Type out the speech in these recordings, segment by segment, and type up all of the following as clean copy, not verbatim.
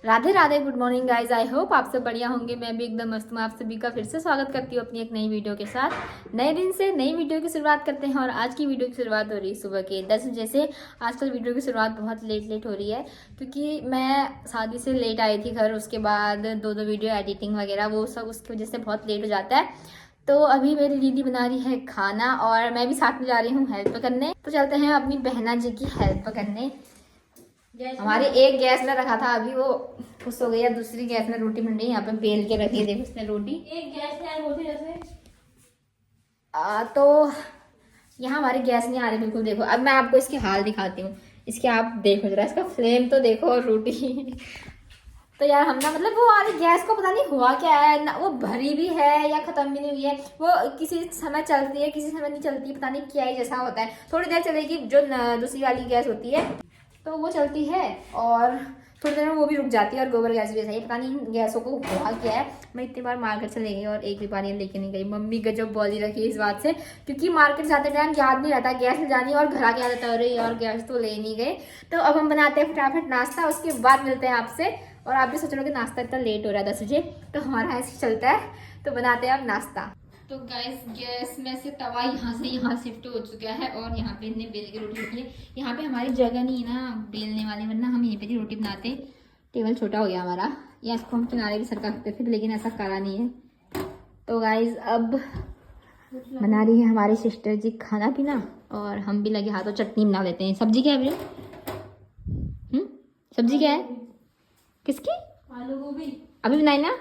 Radhe Radhe, good morning guys. I hope आप सब बढ़िया होंगे। मैं भी एकदम मस्त हूँ। आप सभी का फिर से स्वागत करती हूँ अपनी एक नई वीडियो के साथ। नए दिन से नई वीडियो की शुरुआत करते हैं और आज की वीडियो की शुरुआत हो रही है सुबह के 10 बजे से। आजकल वीडियो की शुरुआत बहुत लेट हो रही है क्योंकि मैं शादी से लेट आई थी घर। उसके बाद दो वीडियो एडिटिंग वगैरह वो सब उसकी वजह से बहुत लेट हो जाता है। तो अभी मेरी दीदी बना रही है खाना और मैं भी साथ में जा रही हूँ हेल्प करने। तो चलते हैं अपनी बहना जी की हेल्प करने। हमारी एक गैस में रखा था, अभी वो खुश हो गई है। दूसरी गैस में रोटी बन रही है। यहाँ पे बेल के रखी है, देखो उसने रोटी। एक गैस में रोटी जैसे तो यहाँ हमारी गैस नहीं आ रही बिल्कुल। देखो अब मैं आपको इसकी हाल दिखाती हूँ। इसके आप देखो जरा, इसका फ्लेम तो देखो और रोटी तो यार हम ना मतलब वो वाली गैस को पता नहीं हुआ क्या है ना, वो भरी भी है या खत्म भी नहीं हुई है। वो किसी समय चलती है किसी समय नहीं चलती, पता नहीं क्या ही जैसा होता है। थोड़ी देर चलेगी जो दूसरी वाली गैस होती है तो वो चलती है और थोड़ी देर में वो भी रुक जाती है। और गोबर गैस भी ऐसा ही, पता नहीं गैसों को हुआ क्या है। मैं इतनी बार मार्केट चले गई और एक भी बार ये लेके नहीं गई। मम्मी गजब बोली रखी है इस बात से, क्योंकि मार्केट जाते टाइम याद नहीं रहता गैस ले जानी और घर आके याद आता है अरे यार गैस तो ले नहीं गए। तो अब हम बनाते हैं फटाफट नाश्ता, उसके बाद मिलते हैं आपसे। और आप भी सोच रहे हो कि नाश्ता इतना लेट हो रहा है 10 बजे, तो हमारा ऐसे चलता है। तो बनाते हैं अब नाश्ता। तो गैस में से तवा यहाँ से यहाँ शिफ्ट हो चुका है और यहाँ पे इतने बेल की रोटी रखी है। यहाँ पे हमारी जगह नहीं है ना बेलने वाली, वरना हम यहीं पे ही रोटी बनाते। टेबल छोटा हो गया हमारा, या इसको हम किनारे भी सरका सकते थे लेकिन ऐसा करा नहीं है। तो गाइज अब बना रही है हमारी सिस्टर जी खाना पीना और हम भी लगे हाथों चटनी बना लेते हैं। सब्जी क्या है भैया? सब्जी क्या है? किसकी? आलू गोभी अभी बनाई ना।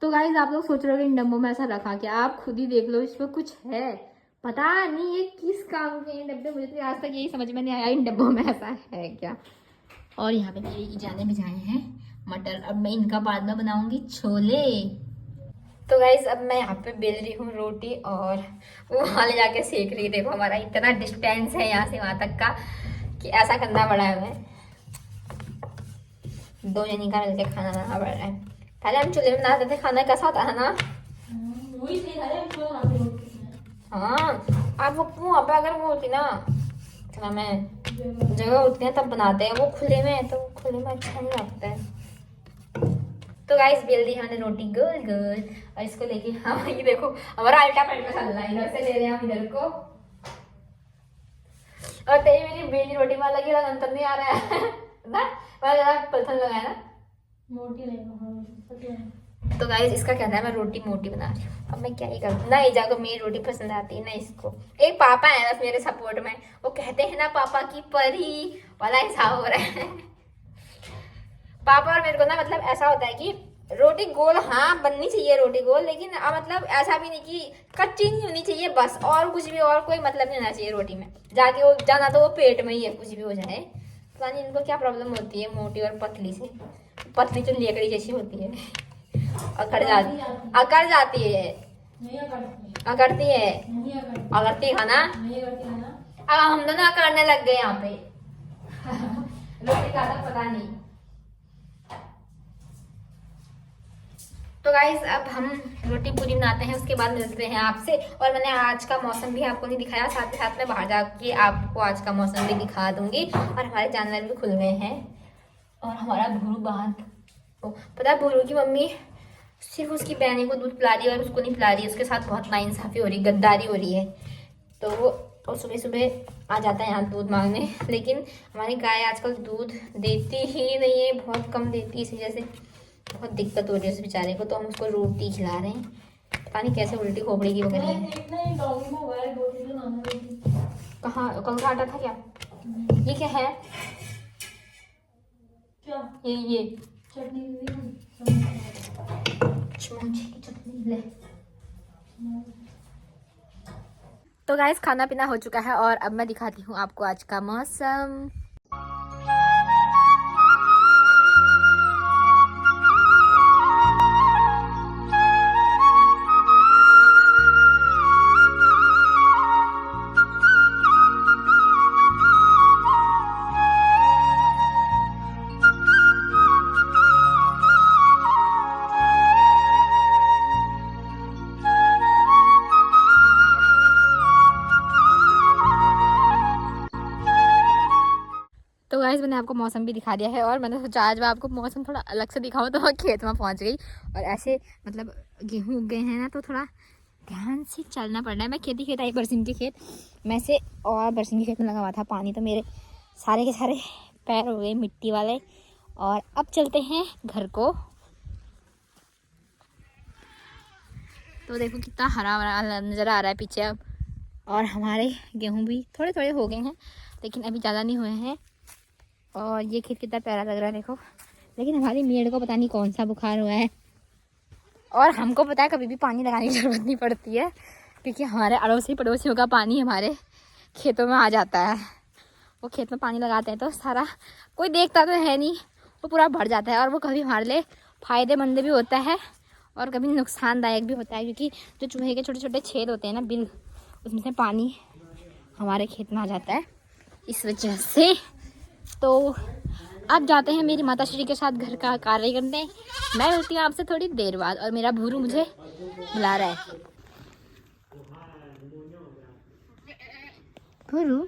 तो गाइज आप लोग सोच रहे हो कि इन डब्बों में ऐसा रखा क्या? आप खुद ही देख लो, इसमें कुछ है पता नहीं ये किस काम के ये डब्बे। मुझे तो आज तक यही समझ में नहीं आया इन डब्बों में ऐसा है क्या। और यहाँ पे मेरी जाने भिजाए हैं मटर। अब मैं इनका बाद में बनाऊंगी छोले। तो गाइज अब मैं यहाँ पे बेल रही हूँ रोटी और वो वहाँ ले जाके सेक रही। देखो हमारा इतना डिस्टेंस है यहाँ से वहाँ तक का कि ऐसा करना पड़ा है। हमें दो जनी का मिलकर खाना बनाना पड़ रहा है। पहले हम चूल्हे में बनाते थे खाना, कैसा होता है ना। वही सही था यार, क्यों आते हो हाँ आप वो अब अगर वो होती ना क्या मैं जगह होती है तब बनाते हैं। वो खुले में है तो खुले में अच्छा नहीं लगता है। तो गाइस बेल दी हमने रोटी गोल गोल और इसको लेके हाँ ये देखो हमारा अल्टा पलटा चल रहा है। इधर से ले रहे हैं हम इधर को और तेरी मेरी बेली रोटी में अलग ही अंतर नहीं आ रहा है ना। मैं जरा पलथन लगाया ना मोटी नहीं। तो गाइस इसका कहना है मैं रोटी मोटी बना रही हूँ। अब मैं क्या ही करूँ ना, ईजा को मेरी रोटी पसंद आती है ना इसको। एक पापा है बस मेरे सपोर्ट में, वो कहते हैं ना पापा की परी वाला हिसाब हो रहा है। पापा और मेरे को ना मतलब ऐसा होता है कि रोटी गोल हाँ बननी चाहिए रोटी गोल, लेकिन मतलब ऐसा भी नहीं कि कच्ची नहीं होनी चाहिए बस। और कुछ भी और कोई मतलब नहीं होना चाहिए रोटी में। जाके वो जाना तो वो पेट में ही है, कुछ भी हो जाए। पता नहीं इनको क्या प्रॉब्लम होती है मोटी और पतली से। पतली तो लेकड़ी जैसी होती है, अकड़ जाती है। नहीं अकड़ती है अकड़ती है नहीं अकड़ती अकड़ती खाना। नहीं अकड़ती है ना। अब हम दोनों अकड़ने लग गए यहाँ पे रोटी का तो पता नहीं। तो गाइज अब हम रोटी पूरी बनाते हैं, उसके बाद मिलते हैं आपसे। और मैंने आज का मौसम भी आपको नहीं दिखाया, साथ ही साथ में बाहर जाके आपको आज का मौसम भी दिखा दूंगी। और हमारे जानवर भी खुल गए हैं और हमारा भूरू बाहर पता है भूरू की मम्मी सिर्फ उसकी बहनी को दूध पिला रही है और उसको नहीं पिला रही है। उसके साथ बहुत नाइंसाफी हो रही, गद्दारी हो रही है। तो वो सुबह सुबह आ जाता है यहाँ दूध मांगने, लेकिन हमारी गाय आजकल दूध देती ही नहीं है, बहुत कम देती है। इसी वजह से बहुत दिक्कत हो रही है उस बेचारे को। तो हम उसको रोटी खिला रहे हैं, पता नहीं कैसे उल्टी खोपड़ी की हो गई है। कहाँ कल का आटा था क्या? ये क्या है? क्या ये चटनी की चटनी ले। तो गाइस खाना पीना हो चुका है और अब मैं दिखाती हूँ आपको आज का मौसम। गाइस मैंने आपको मौसम भी दिखा दिया है और मैंने सोचा आज मैं आपको मौसम थोड़ा अलग से दिखाऊं, तो मैं खेत में पहुंच गई। और ऐसे मतलब गेहूँ उग गए हैं ना, तो थोड़ा ध्यान से चलना पड़ रहा है। मैं खेत आई बरसिन के खेत में से, और बरसिन के खेत में लगा हुआ था पानी, तो मेरे सारे के सारे पैर हो गए मिट्टी वाले। और अब चलते हैं घर को। तो देखो कितना हरा भरा नज़र आ रहा है पीछे अब। और हमारे गेहूँ भी थोड़े थोड़े हो गए हैं, लेकिन अभी ज़्यादा नहीं हुए हैं। और ये खेत कितना प्यारा लग रहा है देखो। लेकिन हमारी मेड़ को पता नहीं कौन सा बुखार हुआ है। और हमको पता है कभी भी पानी लगाने की ज़रूरत नहीं पड़ती है, क्योंकि हमारे अड़ोसी पड़ोसियों का पानी हमारे खेतों में आ जाता है। वो खेत में पानी लगाते हैं तो सारा कोई देखता तो है नहीं, वो पूरा भर जाता है। और वो कभी हमारे लिए फ़ायदेमंद भी होता है और कभी नुकसानदायक भी होता है, क्योंकि जो चूहे के छोटे छोटे छेद होते हैं ना, बिल, उसमें से पानी हमारे खेत में आ जाता है इस वजह से। तो अब जाते हैं मेरी माता श्री के साथ घर का कार्य करने। मैं मिलती हूँ आपसे थोड़ी देर बाद, और मेरा भूरू मुझे बुला रहा है। भूरू।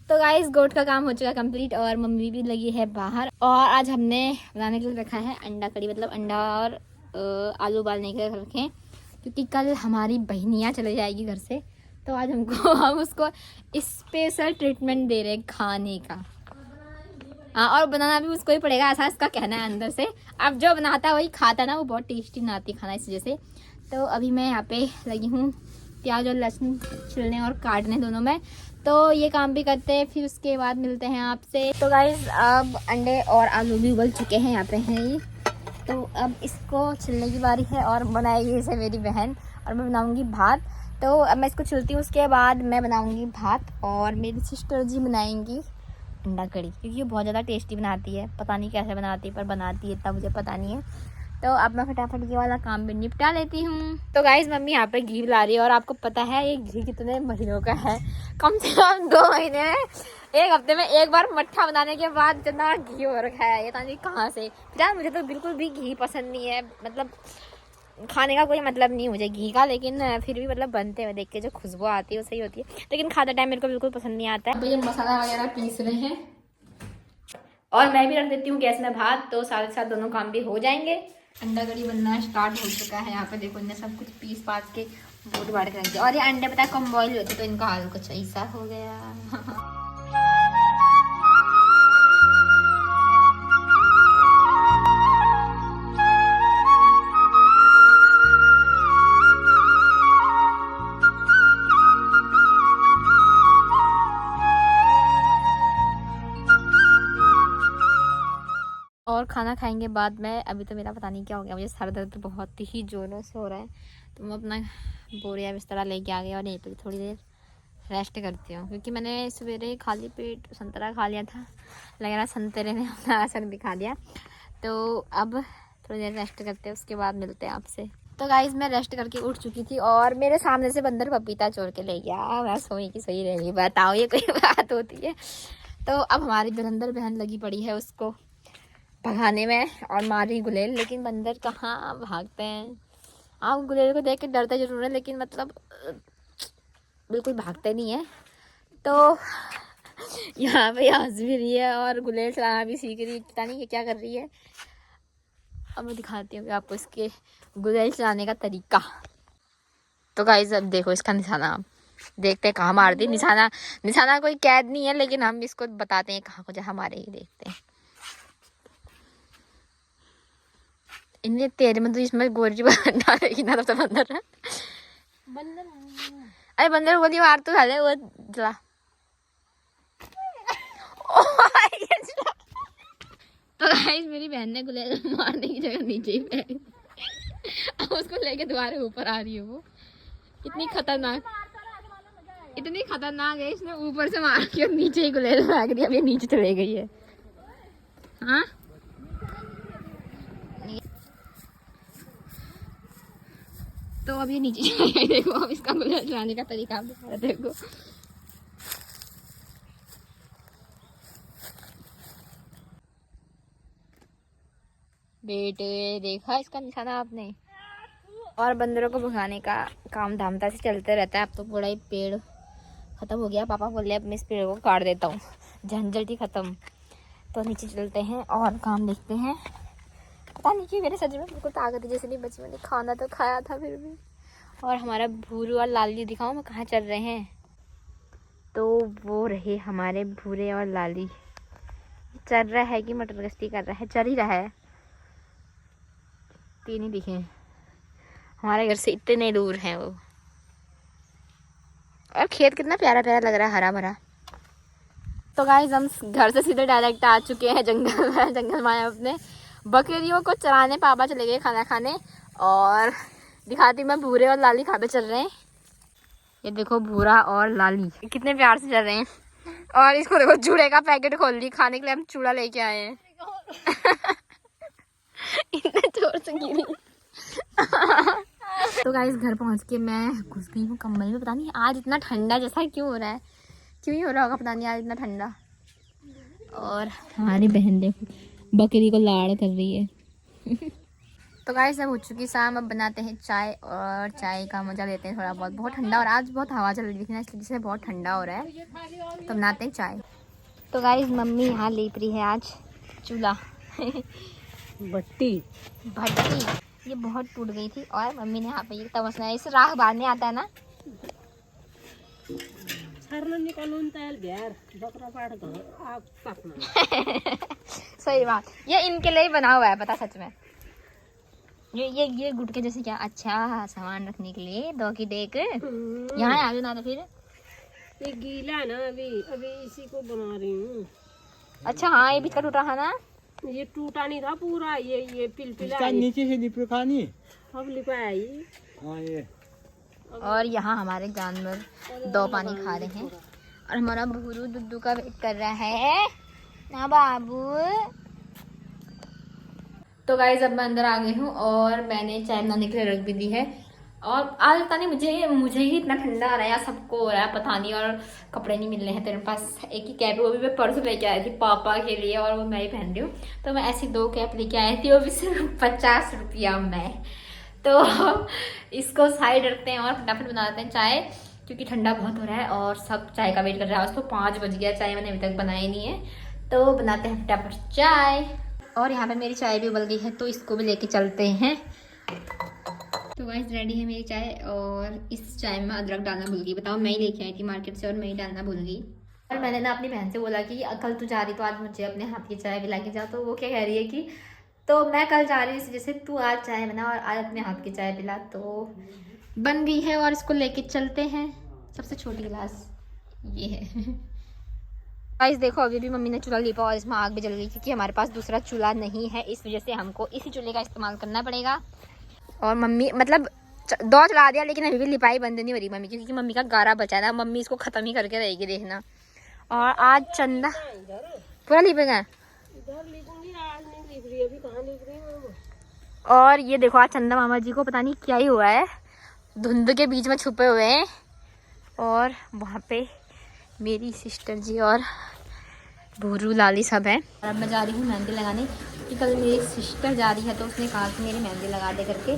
तो गाइस गोट का काम हो चुका कंप्लीट, और मम्मी भी लगी है बाहर। और आज हमने बनाने के लिए रखा है अंडा कड़ी, मतलब अंडा और आलू उबालने के लिए रखे हैं, क्योंकि कल हमारी बहनियाँ चले जाएगी घर से। तो आज हम उसको स्पेशल ट्रीटमेंट दे रहे हैं खाने का। हाँ, और बनाना भी उसको ही पड़ेगा, ऐसा इसका कहना है अंदर से। अब जो बनाता है वही खाता ना, वो बहुत टेस्टी बनाती है खाना, इस वजह से। तो अभी मैं यहाँ पे लगी हूँ प्याज और लहसुन छिलने और काटने दोनों में। तो ये काम भी करते हैं, फिर उसके बाद मिलते हैं आपसे। तो गाइस अब अंडे और आलू भी उबल चुके हैं, यहाँ पे हैं ये। तो अब इसको छिलने की बारी है, और बनाएगी इसे मेरी बहन, और मैं बनाऊँगी भात। तो अब मैं इसको छिलती हूँ, उसके बाद मैं बनाऊँगी भात, और मेरी सिस्टर जी बनाएंगी अंडा कड़ी, क्योंकि ये बहुत ज़्यादा टेस्टी बनाती है। पता नहीं कैसे बनाती है, पर बनाती है, इतना मुझे पता नहीं है। तो अब मैं फटाफट ये वाला काम भी निपटा लेती हूँ। तो गाइस मम्मी यहाँ पे घी ला रही है, और आपको पता है ये घी कितने महीनों का है, कम से कम 2 महीने में, 1 हफ्ते में एक बार मट्ठा बनाने के बाद इतना घी हो रखा है, ये नहीं कहाँ से। फिलहाल मुझे तो बिल्कुल भी घी पसंद नहीं है, मतलब खाने का कोई मतलब नहीं मुझे घी का, लेकिन फिर भी मतलब बनते हुए देख के जो खुशबू आती है वो सही होती है, लेकिन खाते टाइम मेरे को बिल्कुल पसंद नहीं आता है। तो ये मसाला वगैरह पीस रहे हैं, और मैं भी रख देती हूँ गैस में भात, तो साथ ही साथ दोनों काम भी हो जाएंगे। अंडा कड़ी बनना स्टार्ट हो चुका है। यहाँ पे देखो इन्हें सब कुछ पीस पास के बोट बांट के रख दिया। और ये अंडे पता है कम बॉइल होते, तो इनका हाल कुछ ऐसा हो गया। और खाना खाएंगे बाद में। अभी तो मेरा पता नहीं क्या हो गया, मुझे सर दर्द बहुत ही ज़ोरों से हो रहा है, तो मैं अपना बोरिया बिस्तरा लेके आ गया और यहीं पर थोड़ी देर रेस्ट करती हूँ, क्योंकि मैंने सवेरे खाली पेट संतरा खा लिया था, लग रहा संतरे ने अपना असर दिखा दिया। तो अब थोड़ी देर रेस्ट करते हैं, उसके बाद मिलते हैं आपसे। तो गाइज मैं रेस्ट करके उठ चुकी थी, और मेरे सामने से बंदर पपीता चोर के ले गया। मैं सोई की सही रही, बताओ ये कोई बात होती है। तो अब हमारी धुरंधर बहन लगी पड़ी है उसको भगाने में, और मारी गुलेल, लेकिन बंदर कहाँ भागते हैं। आप गुलेल को देख के डरते जरूर है, लेकिन मतलब बिल्कुल भागते नहीं है। तो यहाँ पे हंस भी रही है और गुलेल चलाना भी सीख रही है, पता नहीं ये क्या कर रही है। अब मैं दिखाती हूँ कि आपको इसके गुलेल चलाने का तरीका। तो गाइस अब देखो इसका निशाना, आप देखते हैं कहाँ मार दी। निशाना कोई कैद नहीं है, लेकिन हम इसको बताते हैं कहाँ को जहाँ मारे ही, देखते हैं। इनने तेरे में तो इसमें गोरी डालेगी ना, तब तो बंदर है। अरे बंदर गोली मार तो पहले वो जला। तो गाइस मेरी बहन ने गुलेल मारने की जगह नीचे ही फेंक, अब उसको लेके दोबारा ऊपर आ रही है। वो इतनी खतरनाक है, इसने ऊपर से मार के और नीचे ही गुलेल फेंक दिया। अब ये नीचे चले गई है। हाँ तो अब ये नीचे चले गई। देखो अब इसका गुलेल चलाने का तरीका आप दिखा रहे, देखो। बेटे देखा इसका निशाना आपने। और बंदरों को भगाने का काम धामता से चलते रहता है। अब तो पूरा ही पेड़ ख़त्म हो गया। पापा बोले अब मैं इस पेड़ को काट देता हूँ, झंझट ही ख़त्म। तो नीचे चलते हैं और काम देखते हैं। पता नहीं क्यों मेरे सच में बिल्कुल ताकत जैसे नहीं बची, मैंने खाना तो खाया था फिर भी। और हमारा भूरू और लाली दिखाओ मैं कहाँ चल रहे हैं। तो वो रहे हमारे भूरे और लाली। चल रहा है कि मटर गश्ती कर रहा है? चल ही रहा है। तीन ही दिखे हमारे घर से, इतने दूर हैं वो। और खेत कितना प्यारा प्यारा लग रहा है, हरा भरा। तो गाइस हम घर से सीधे डायरेक्ट आ चुके हैं जंगल में। जंगल में अपने बकरियों को चराने पापा चले गए खाना खाने। और दिखाती मैं भूरे और लाली कहाँ पे चल रहे हैं। ये देखो भूरा और लाली कितने प्यार से चल रहे हैं। और इसको देखो चूड़े का पैकेट खोल ली, खाने के लिए हम चूड़ा लेके आए हैं। इतने जोर से गिरी। तो गाइस घर पहुंच के मैं घुस गई हूँ कंबल में। पता नहीं आज इतना ठंडा जैसा क्यों हो रहा है, क्यों ही हो रहा होगा पता नहीं आज इतना ठंडा। और हमारी बहन देखो बकरी को लाड़ कर रही है। तो गाइस अब हो चुकी शाम, अब बनाते हैं चाय और चाय का मजा लेते हैं थोड़ा बहुत। बहुत ठंडा और आज बहुत हवा चल रही थी ना, इसलिए बहुत ठंडा हो रहा है। तो बनाते हैं चाय। तो गाइस मम्मी यहाँ लीप रही है आज चूल्हा। भट्टी ये बहुत टूट गई थी और मम्मी ने यहाँ पे ये तमसना है, इसे राख बांधने आता है ना। सही बात, ये इनके लिए ही बना हुआ है पता सच में। ये गुटके जैसे क्या अच्छा सामान रखने के लिए, दो की डेक यहाँ आ जाना। तो फिर ये गीला है ना, अभी इसी को बना रही हूँ। अच्छा हाँ, ये बीच का टूटा है ना। ये टूटा नहीं था पूरा, ये पिलपिला इसका नीचे से लिपखानी अब लिपाया ये। हाँ ये। और यहाँ हमारे जानवर दो पानी खा रहे हैं और हमारा भूरू दुद्धू का वेट कर रहा है ना बाबू। तो गाइस अब मैं अंदर आ गई हूँ और मैंने चाय बनाने के लिए रख भी दी है। और आज पता नहीं मुझे ही इतना ठंडा आ रहा है या सबको हो रहा है पता नहीं। और कपड़े नहीं मिल रहे हैं। तेरे पास एक ही कैप है, वो भी मैं परसों लेके आई थी पापा के लिए और वो मैं ही पहन रही हूँ। तो मैं ऐसी 2 कैप लेके आई थी, वो भी सिर्फ 50 रुपया में। तो इसको साइड रखते हैं और फटाफट बनाते हैं चाय, क्योंकि ठंडा बहुत हो रहा है और सब चाय का वेट कर रहा है। उसको 5 बज गया, चाय मैंने अभी तक बनाई नहीं है। तो बनाते हैं फटाफट चाय। और यहाँ पे मेरी चाय भी उबल गई है, तो इसको भी लेके चलते हैं। तो गाइस रेडी है मेरी चाय। और इस चाय में अदरक डालना भूल गई, बताओ मैं ही लेके आई थी मार्केट से और मैं ही डालना भूल गई। और मैंने ना अपनी बहन से बोला कि कल तू जा रही तो आज मुझे अपने हाथ की चाय पिला के जा। तो वो क्या कह रही है कि तो मैं कल जा रही हूँ जैसे तू आज चाय बना और आज अपने हाथ की चाय पिला। तो बन गई है और इसको लेके चलते हैं। सबसे छोटी गिलास ये है। गाइस देखो अभी भी मम्मी ने चूल्हा लीपा और इसमें आग भी जल गई, क्योंकि हमारे पास दूसरा चूल्हा नहीं है। इस वजह से हमको इसी चूल्हे का इस्तेमाल करना पड़ेगा। और मम्मी मतलब 2 चला दिया, लेकिन अभी भी लिपाई बंद नहीं हो रही मम्मी की, क्योंकि मम्मी का गारा बचा है ना। मम्मी इसको ख़त्म ही करके रहेगी देखना। और आज चंदा पूरा लिपेगा। और ये देखो आज चंदा मामा जी को पता नहीं क्या ही हुआ है, धुंध के बीच में छुपे हुए हैं। और वहाँ पे मेरी सिस्टर जी और भूरू लाली सब है। और अब मैं जा रही हूँ मेहंदी लगाने, क्योंकि कल मेरी सिस्टर जा रही है तो उसने कहा कि मेरी मेहंदी लगा दे करके।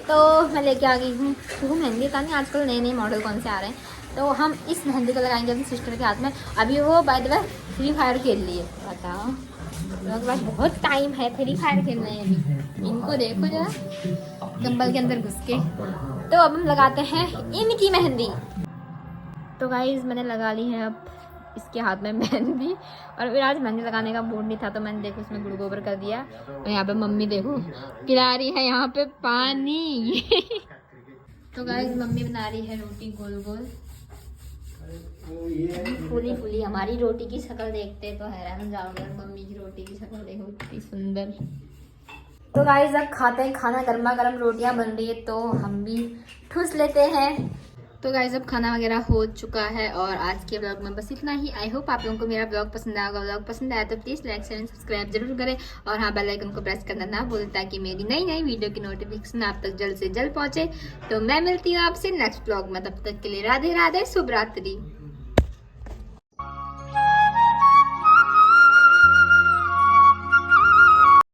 तो मैं लेके आ गई हूँ वो मेहंदी। पता नहीं आजकल नए नए मॉडल कौन से आ रहे हैं। तो हम इस मेहंदी को लगाएंगे अपनी सिस्टर के हाथ में। अभी वो by the way free fire खेल रही है। बताओ मेरे पास बहुत टाइम है, फ्री फायर खेलना है अभी। इनको देखो जरा कंबल के अंदर घुस के। तो अब हम लगाते हैं इनकी मेहंदी। तो गाइस मैंने लगा ली है अब इसके हाथ में मेहंदी। और फिर आज मेहंदी लगाने का मूड नहीं था, तो मैंने देखो उसमें गुड़ गोबर कर दिया। और यहाँ पे मम्मी देखो पिला रही है यहाँ पे पानी। तो गाइस मम्मी बना रही है रोटी गोल गोल, फूली फूली। हमारी रोटी की शक्ल देखते तो हैरान हो जाओगे। मम्मी की रोटी की शक्ल देखो कितनी सुंदर। तो गाइस अब खाते हैं खाना। गर्मा गर्म रोटियां बन रही है तो हम भी ठूस लेते हैं। तो गाइस अब खाना वगैरह हो चुका है और आज के ब्लॉग में बस इतना ही। आई होप आप लोगों को मेरा ब्लॉग पसंद आएगा। ब्लॉग पसंद आया तो प्लीज़ लाइक शेयर सब्सक्राइब जरूर करें। और हाँ बेल आइकन को प्रेस करना ना भूलें, ताकि मेरी नई नई वीडियो की नोटिफिकेशन आप तक जल्द से जल्द पहुँचे। तो मैं मिलती हूँ आपसे नेक्स्ट ब्लॉग में। तब तक के लिए राधे राधे, शुभ रात्रि।